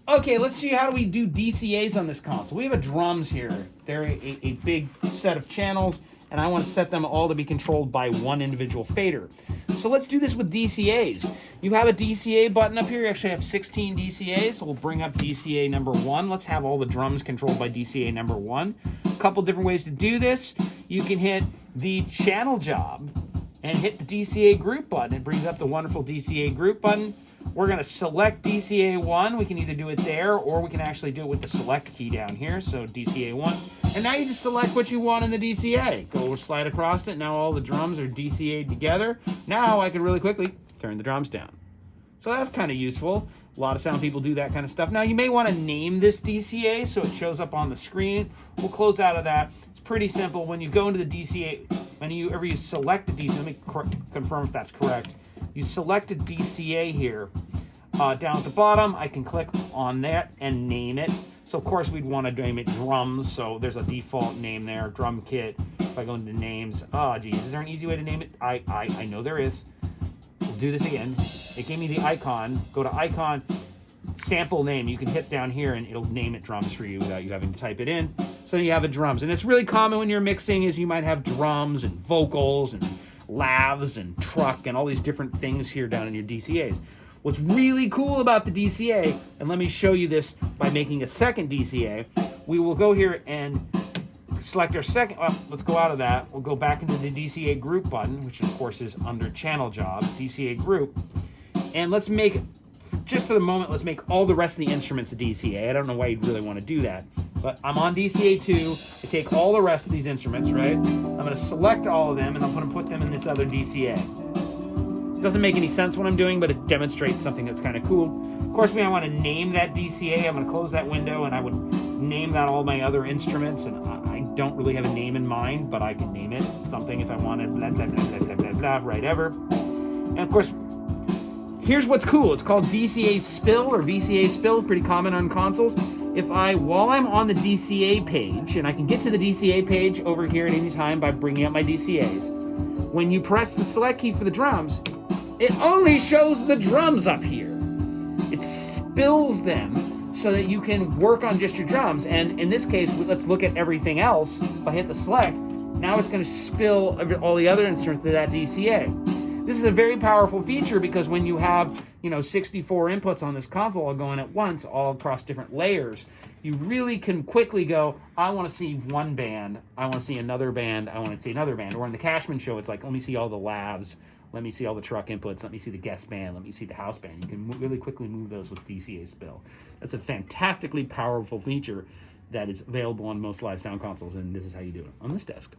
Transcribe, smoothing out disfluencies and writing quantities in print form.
Okay, let's see how do we do DCAs on this console. We have a drums here. They're a big set of channels, and I want to set them all to be controlled by one individual fader. So let's do this with DCAs. You have a DCA button up here. You actually have 16 DCAs. So we'll bring up DCA number 1. Let's have all the drums controlled by DCA number 1. A couple different ways to do this. You can hit the channel job and hit the DCA group button. It brings up the wonderful DCA group button. We're going to select DCA 1. We can either do it there, or we can actually do it with the select key down here. So DCA 1. And now you just select what you want in the DCA. Go slide across it. Now all the drums are DCA'd together. Now I can really quickly turn the drums down. So that's kind of useful. A lot of sound people do that kind of stuff. Now you may want to name this DCA so it shows up on the screen. We'll close out of that. It's pretty simple. When you go into the DCA, whenever you select a DCA, let me confirm if that's correct. You select a DCA here. Down at the bottom, I can click on that and name it. So of course we'd want to name it drums. So there's a default name there, drum kit. If I go into names, geez, is there an easy way to name it? I know there is. We'll do this again. It gave me the icon. Go to icon, sample name. You can hit down here and it'll name it drums for you without you having to type it in. So you have a drums. And it's really common when you're mixing is you might have drums and vocals and lavs and truck and all these different things here down in your DCAs. What's really cool about the DCA, and let me show you this by making a second DCA, we will go here and select our second, let's go out of that. We'll go back into the DCA group button, which of course is under channel jobs, DCA group. And let's make, just for the moment, let's make all the rest of the instruments a DCA. I don't know why you'd really want to do that, but I'm on DCA 2. I take all the rest of these instruments, right? I'm going to select all of them and I'm going to put them in this other DCA. Doesn't make any sense what I'm doing, but it demonstrates something that's kind of cool. Of course, I want to name that DCA. I'm going to close that window and I would name that all my other instruments. And I don't really have a name in mind, but I can name it something if I wanted, blah, blah, blah, blah, blah, blah, blah, right ever. And of course, here's what's cool. It's called DCA spill or VCA spill, pretty common on consoles. While I'm on the DCA page, and I can get to the DCA page over here at any time by bringing up my DCAs, when you press the select key for the drums, it only shows the drums up here. It spills them so that you can work on just your drums. And in this case, let's look at everything else. If I hit the select, now it's going to spill all the other instruments to that DCA. This is a very powerful feature because when you have, 64 inputs on this console all going at once, all across different layers, you really can quickly go, I want to see one band, I want to see another band, I want to see another band. Or in the Cashman show, it's like, let me see all the lavs, let me see all the truck inputs, let me see the guest band, let me see the house band. You can really quickly move those with DCA spill. That's a fantastically powerful feature that is available on most live sound consoles, and this is how you do it on this desk.